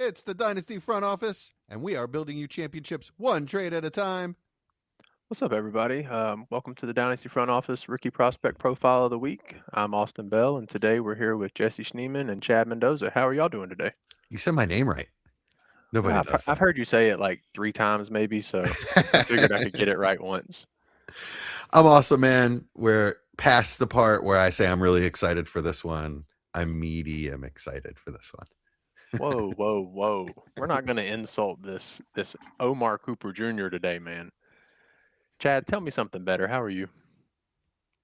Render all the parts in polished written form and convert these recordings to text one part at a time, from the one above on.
It's the Dynasty front office, and we are building you championships one trade at a time. What's up, everybody? Welcome to the Dynasty Front Office Rookie Prospect Profile of the Week. I'm Austin Bell, and today we're here with Jesse Schneeman and Chad Mendoza. How are y'all doing today? You said my name right. Nobody does I've that. heard you say it like 3 times, maybe, so I figured I could get it right once. I'm awesome, man. We're past the part where I say I'm really excited for this one. I'm medium excited for this one. Whoa, whoa, whoa! We're not going to insult this Omar Cooper Jr. today, man. Chad, tell me something better. How are you?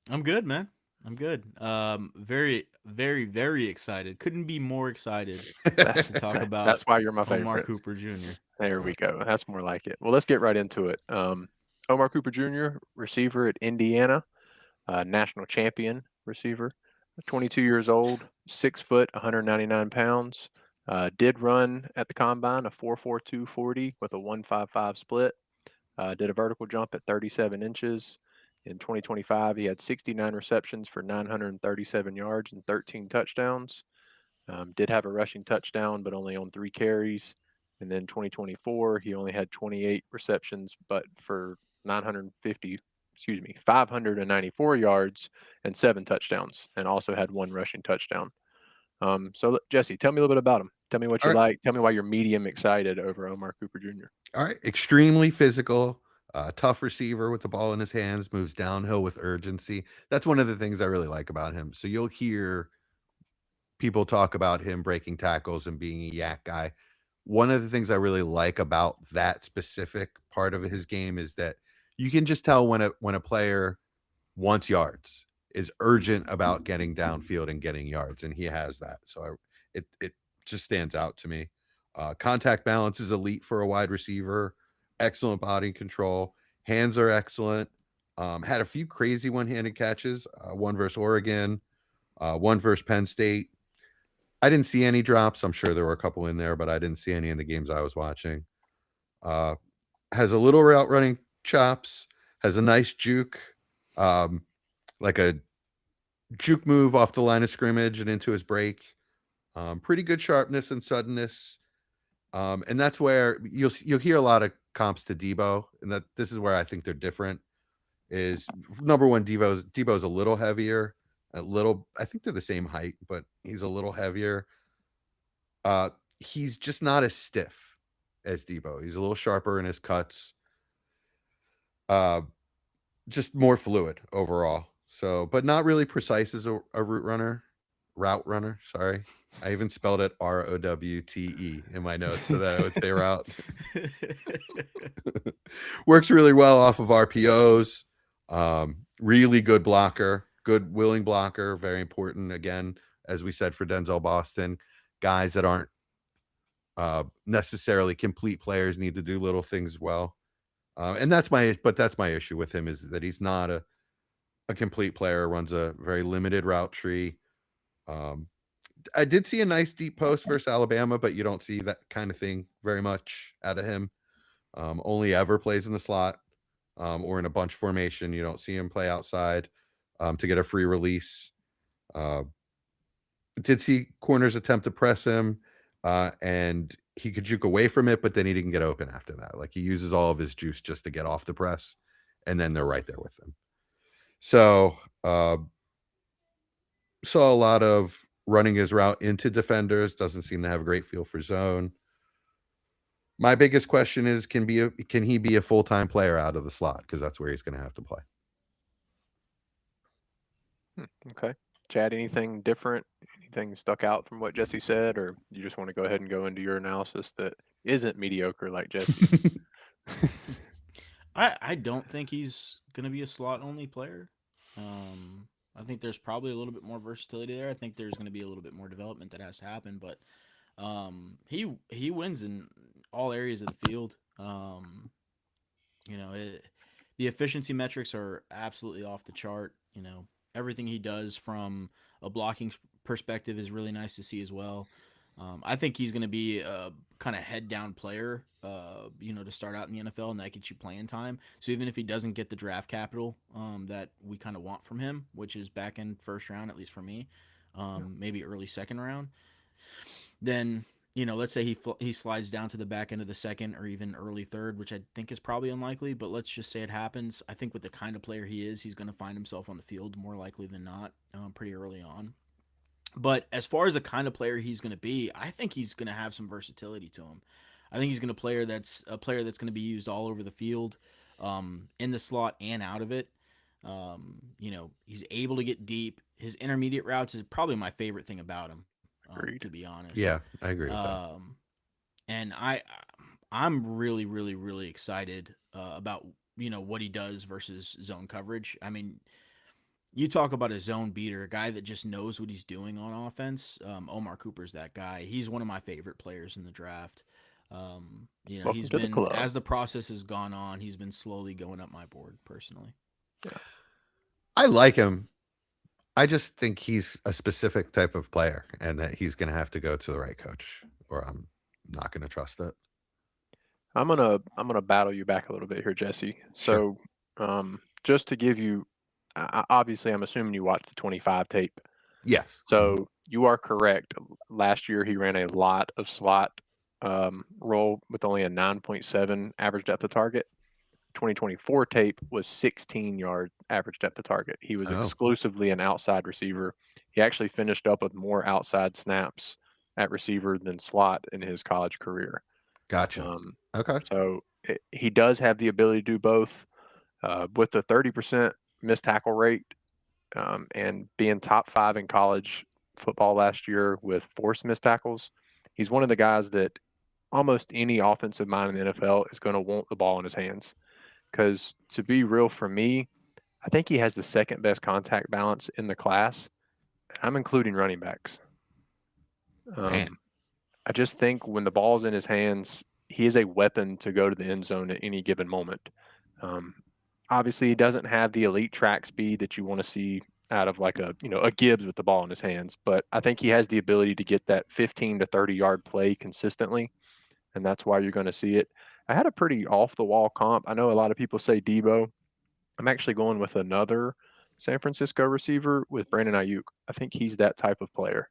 I'm good, man. I'm good. Very, very, very excited. Couldn't be more excited That's to talk about that's why you're my Omar favorite. Cooper Jr. There we go. That's more like it. Well, let's get right into it. Omar Cooper Jr., receiver at Indiana, national champion receiver, 22 years old, 6 foot, 199 pounds. Did run at the combine a 4.42 40 with a 1.55 split. Did a vertical jump at 37 inches. In 2025, he had 69 receptions for 937 yards and 13 touchdowns. Did have a rushing touchdown, but only on 3 carries. And then 2024, he only had 28 receptions, but for 594 yards and 7 touchdowns, and also had 1 rushing touchdown. So Jesse, tell me a little bit about him. Tell me what you like. Tell me why you're medium excited over Omar Cooper Jr. All right. Extremely physical, tough receiver with the ball in his hands, moves downhill with urgency. That's one of the things I really like about him. So you'll hear people talk about him breaking tackles and being a yak guy. One of the things I really like about that specific part of his game is that you can just tell when a player wants yards, is urgent about getting downfield and getting yards, and he has that. So it just stands out to me. Contact balance is elite for a wide receiver. Excellent body control. Hands are excellent. Had a few crazy one-handed catches. One versus Oregon. One versus Penn State. I didn't see any drops. I'm sure there were a couple in there, but I didn't see any in the games I was watching. Has a little route running chops. Has a nice juke. Like a juke move off the line of scrimmage and into his break. Pretty good sharpness and suddenness. And that's where you'll hear a lot of comps to Debo, and that this is where I think they're different. Is number one, Debo's a little heavier, I think they're the same height, but he's a little heavier. He's just not as stiff as Debo. He's a little sharper in his cuts. Just more fluid overall. So, but not really precise as a route runner. Sorry. I even spelled it ROWTE in my notes so that I would say route. Works really well off of RPOs. Really good blocker, good willing blocker. Very important. Again, as we said for Denzel Boston, guys that aren't necessarily complete players need to do little things well. And that's my issue with him, is that he's not a complete player, runs a very limited route tree. I did see a nice deep post versus Alabama, but you don't see that kind of thing very much out of him. Only ever plays in the slot or in a bunch formation. You don't see him play outside to get a free release. Did see corners attempt to press him, and he could juke away from it, but then he didn't get open after that. Like, he uses all of his juice just to get off the press, and then they're right there with him. So saw a lot of running his route into defenders. Doesn't seem to have a great feel for zone. My biggest question is, can he be a full-time player out of the slot? Because that's where he's going to have to play. Okay. Chad, anything different? Anything stuck out from what Jesse said, or you just want to go ahead and go into your analysis that isn't mediocre like Jesse? I don't think he's gonna be a slot only player. I think there's probably a little bit more versatility there. I think there's gonna be a little bit more development that has to happen, but he wins in all areas of the field. The efficiency metrics are absolutely off the chart. Everything he does from a blocking perspective is really nice to see as well. I think he's going to be a kind of head down player, to start out in the NFL, and that gets you playing time. So even if he doesn't get the draft capital that we kind of want from him, which is back in first round, at least for me, maybe early second round, then let's say he slides down to the back end of the second or even early third, which I think is probably unlikely, but let's just say it happens. I think with the kind of player he is, he's going to find himself on the field more likely than not, pretty early on. But as far as the kind of player he's going to be, I think he's going to have some versatility to him. I think he's going to player that's going to be used all over the field, in the slot and out of it. He's able to get deep. His intermediate routes is probably my favorite thing about him, Agreed. to be honest. Yeah, I agree with that. And I'm really, really, really excited about what he does versus zone coverage. I mean, you talk about a zone beater, a guy that just knows what he's doing on offense. Omar Cooper's that guy. He's one of my favorite players in the draft. Welcome He's to the been, club. as the process has gone on, he's been slowly going up my board personally. I like him. I just think he's a specific type of player and that he's going to have to go to the right coach or I'm not going to trust it. I'm gonna battle you back a little bit here, Jesse. Sure. So, just to give you, obviously, I'm assuming you watched the 25 tape. Yes. So you are correct. Last year he ran a lot of slot roll with only a 9.7 average depth of target. 2024 tape was 16-yard average depth of target. He was Oh. exclusively an outside receiver. He actually finished up with more outside snaps at receiver than slot in his college career. Gotcha. Okay. So he does have the ability to do both. With the 30% missed tackle rate and being top 5 in college football last year with forced missed tackles, he's one of the guys that almost any offensive mind in the NFL is going to want the ball in his hands. Because to be real, for me, I think he has the second best contact balance in the class. I'm including running backs. Man. I just think when the ball's in his hands, he is a weapon to go to the end zone at any given moment. Obviously, he doesn't have the elite track speed that you want to see out of like a Gibbs with the ball in his hands, but I think he has the ability to get that 15 to 30-yard play consistently, and that's why you're going to see it. I had a pretty off-the-wall comp. I know a lot of people say Debo. I'm actually going with another San Francisco receiver with Brandon Ayuk. I think he's that type of player.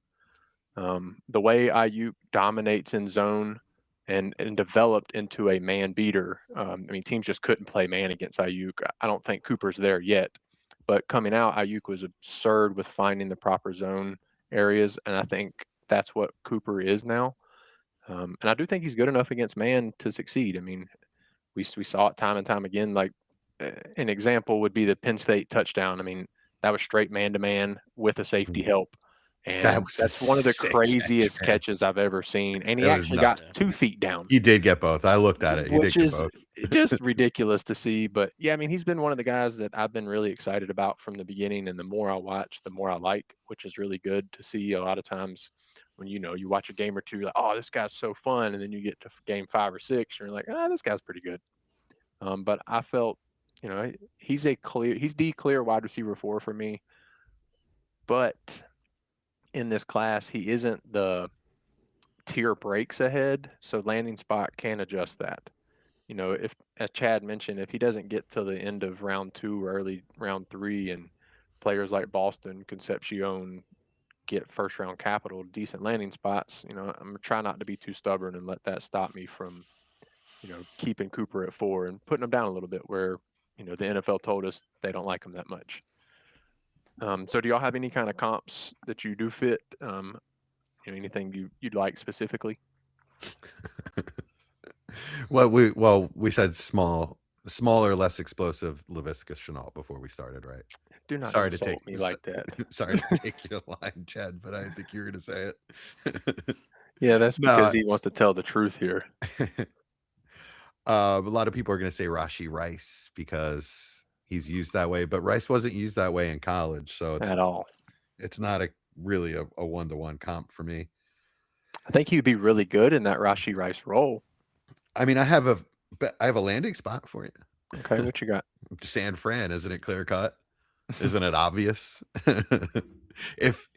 The way Ayuk dominates in zone and developed into a man beater. I mean, teams just couldn't play man against Ayuk. I don't think Cooper's there yet, but coming out, Ayuk was absurd with finding the proper zone areas, and I think that's what Cooper is now. And I do think he's good enough against man to succeed. I mean, we saw it time and time again. Like an example would be the Penn State touchdown. I mean, that was straight man-to-man with a safety help. And that's one of the craziest catches I've ever seen. And he actually got 2 feet down. He did get both. I looked at it. He Which did is get both. just ridiculous to see. But yeah, I mean, he's been one of the guys that I've been really excited about from the beginning. And the more I watch, the more I like, which is really good to see. A lot of times when you watch a game or two, you're like, oh, this guy's so fun. And then you get to game 5 or 6, and you're like, this guy's pretty good. But I felt, he's the clear wide receiver 4 for me. But in this class, he isn't the tier breaks ahead, so landing spot can adjust that. If, as Chad mentioned, if he doesn't get to the end of round 2 or early round 3 and players like Boston, Concepcion get first round capital, decent landing spots, I'm going to try not to be too stubborn and let that stop me from, keeping Cooper at 4 and putting him down a little bit where, the NFL told us they don't like him that much. So do y'all have any kind of comps that you do fit? Anything you'd like specifically? Well, we said smaller, less explosive Laviska Shenault before we started, right? Do not Sorry to insult take me like that. Sorry to take your line, Chad, but I didn't think you were going to say it. Yeah, that's because he wants to tell the truth here. A lot of people are going to say Rashee Rice because he's used that way, but Rice wasn't used that way in college, so At all. It's not really a 1-to-1 comp for me. I think he would be really good in that Rashee Rice role. I mean, I have a landing spot for you. Okay, what you got? San Fran, isn't it clear cut? Isn't it obvious? If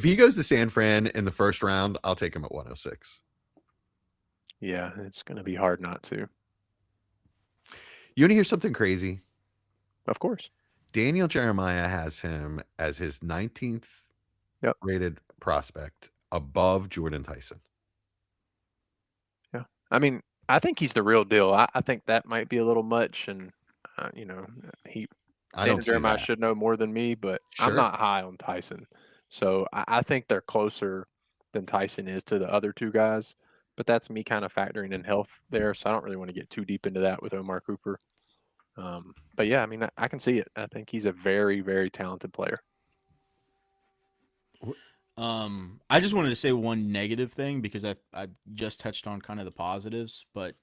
he goes to San Fran in the first round, I'll take him at 106. Yeah, it's going to be hard not to. You want to hear something crazy? Of course. Daniel Jeremiah has him as his 19th rated prospect above Jordan Tyson. I mean, I think he's the real deal. I think that might be a little much, and he I Dana don't see Jeremiah that. should know more than me, but I'm Sure. not high on Tyson. So I think they're closer than Tyson is to the other two guys. But that's me kind of factoring in health there, so I don't really want to get too deep into that with Omar Cooper. But yeah, I mean, I can see it. I think he's a very, very talented player. I just wanted to say one negative thing because I just touched on kind of the positives, but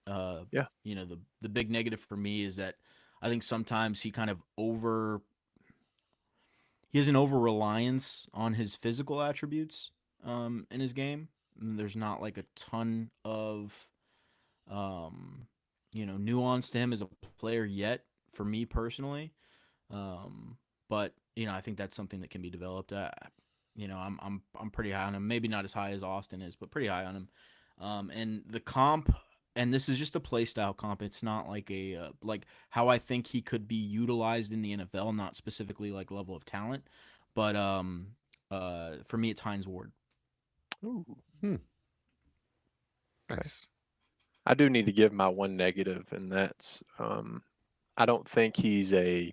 Yeah. the big negative for me is that I think sometimes he has an over reliance on his physical attributes in his game. And there's not like a ton of nuance to him as a player yet for me personally. But I think that's something that can be developed. I'm pretty high on him. Maybe not as high as Austin is, but pretty high on him. And the comp, and this is just a play style comp. It's not like like how I think he could be utilized in the NFL, not specifically like level of talent, but for me it's Hines Ward. Ooh. Nice. I do need to give my one negative, and that's I don't think he's a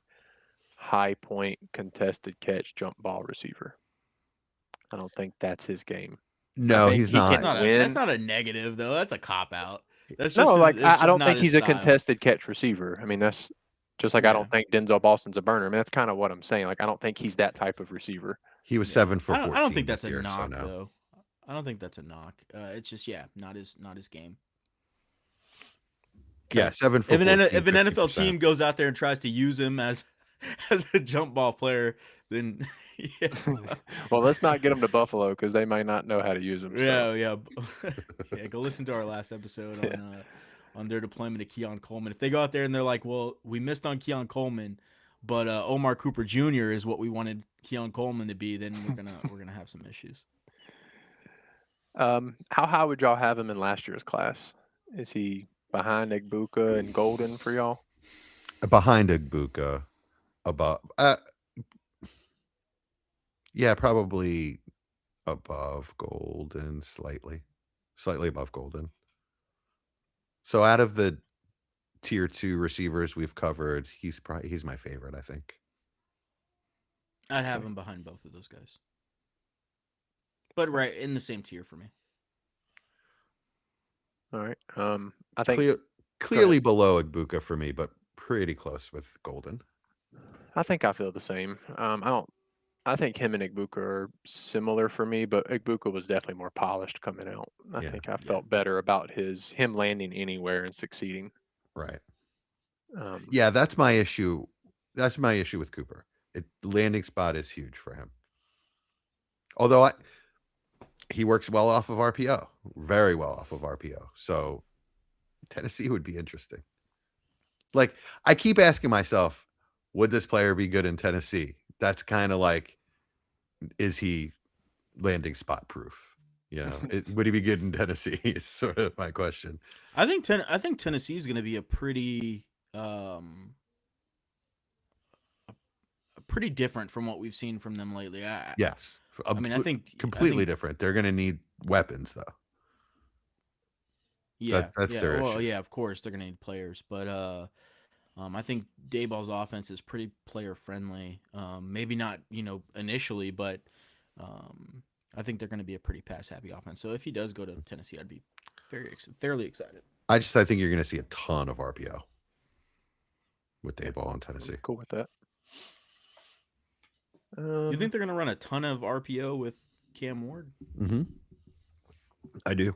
high point contested catch jump ball receiver. I don't think that's his game. I No, think he's he not. can That's win. not a negative though. That's a cop out. That's No, just like it's I just don't not think his he's a style. contested catch receiver. I mean, that's just like I Yeah. don't think Denzel Boston's a burner. I mean, that's kind of what I'm saying. Like I don't think he's that type of receiver. He was Yeah. 7 for I 14 don't think that's this a year, knock so no. though. I don't think that's a knock. It's just not his game. Yeah, 7 for If 14, if an NFL 50%. team goes out there and tries to use him as a jump ball player, then yeah, Well, let's not get him to Buffalo because they might not know how to use him. So. yeah. Go listen to our last episode Yeah. on their deployment of Keon Coleman. If they go out there and they're like, "Well, we missed on Keon Coleman, but Omar Cooper Jr. is what we wanted Keon Coleman to be," then we're gonna have some issues. How high would y'all have him in last year's class? Is he behind Egbuka and Golden for y'all? Behind Egbuka, above. Yeah, probably above Golden, slightly above Golden. So out of the tier 2 receivers we've covered, he's my favorite, I think. I'd have him behind both of those guys, but right in the same tier for me. All right. I think Clearly below Egbuka for me, but pretty close with Golden. I feel the same. I think him and Egbuka are similar for me, but Egbuka was definitely more polished coming out. I think I felt better about him landing anywhere and succeeding. Right. Yeah, that's my issue. That's my issue with Cooper. Landing spot is huge for him. Although he works well off of RPO, very well off of RPO. So Tennessee would be interesting. Like, I keep asking myself, would this player be good in Tennessee? That's kind of like, is he landing spot proof? Would he be good in Tennessee? Is sort of my question. I think Tennessee is going to be a pretty different from what we've seen from them lately. Yes. I mean, I think completely different. They're going to need weapons, though. Yeah, that's their issue. Well, yeah, of course they're going to need players, but I think Dayball's offense is pretty player friendly. Maybe not, initially, but I think they're going to be a pretty pass happy offense. So if he does go to Tennessee, I'd be fairly excited. I think you're going to see a ton of RPO with Dayball in Tennessee. I'm cool with that. You think they're going to run a ton of RPO with Cam Ward? Mm-hmm. I do.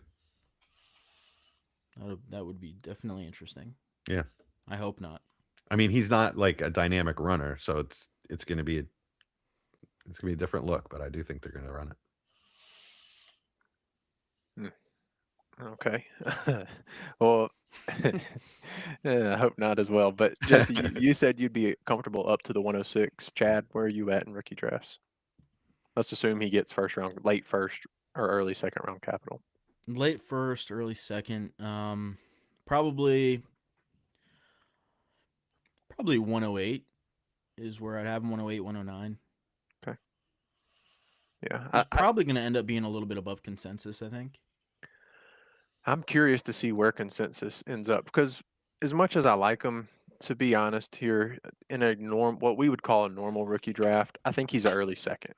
That would be definitely interesting. Yeah. I hope not. I mean, he's not like a dynamic runner, so it's going to be a different look, but I do think they're going to run it. Okay. Well, I hope not as well. But Jesse, you said you'd be comfortable up to the 106. Chad, where are you at in rookie drafts? Let's assume he gets late first or early second round capital. Late first, early second. Probably 108 is where I'd have him. 108, 109. Okay. Yeah. He's probably going to end up being a little bit above consensus, I think. I'm curious to see where consensus ends up because as much as I like him, to be honest, here in a what we would call a normal rookie draft, I think he's an early second.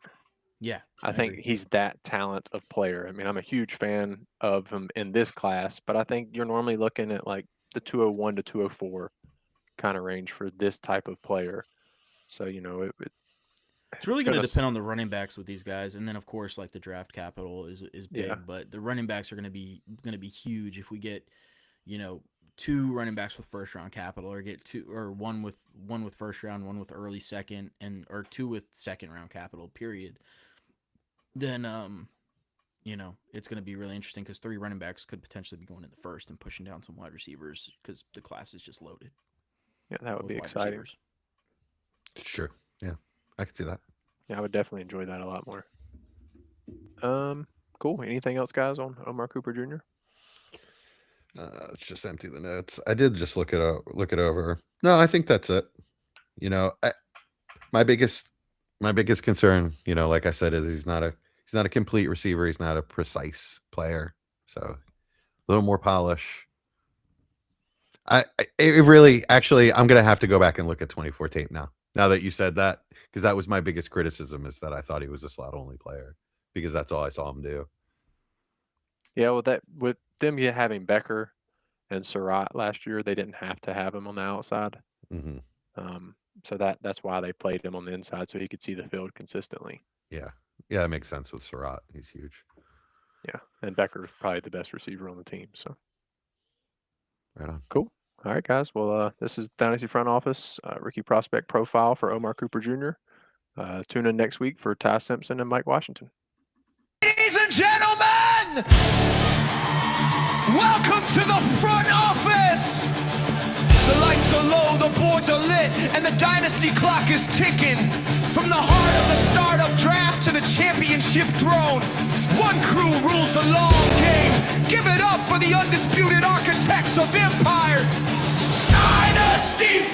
Yeah, I think agree. he's that talent of player. I mean, I'm a huge fan of him in this class, but I think you're normally looking at like the 201 to 204 kind of range for this type of player. So, you know, It's really it's going to gonna depend on the running backs with these guys, and then of course, like the draft capital is big, Yeah. but the running backs are going to be huge if we get, you know, 2 running backs with first round capital, or get 2 or one with first round, one with early second, and or 2 with second round capital. Period. Then you know, it's going to be really interesting because 3 running backs could potentially be going in the first and pushing down some wide receivers because the class is just loaded. Yeah, that would with be wide exciting. receivers. Sure. Yeah, I can see that. Yeah, I would definitely enjoy that a lot more. Cool. Anything else, guys, on Omar Cooper Jr.? Let's just empty the notes. I did just look it over. No, I think that's it. You know, my biggest concern, you know, like I said, is he's not a complete receiver. He's not a precise player. So a little more polish. It really, actually, I'm gonna have to go back and look at 24 tape now. Now that you said that, because that was my biggest criticism, is that I thought he was a slot only player because that's all I saw him do. Yeah, with them having Becker and Surratt last year, they didn't have to have him on the outside. Mm-hmm. So that's why they played him on the inside so he could see the field consistently. Yeah, that makes sense with Surratt. He's huge. Yeah, and Becker's probably the best receiver on the team. So Right on. cool. All right, guys. Well, this is Dynasty Front Office rookie prospect profile for Omar Cooper Jr. Tune in next week for Ty Simpson and Mike Washington. Ladies and gentlemen, welcome to the front office. The lights are low, the boards are lit, and the dynasty clock is ticking. From the heart of the startup draft to the championship throne, one crew rules the long game. Give it up for the undisputed architects of empire, Dynasty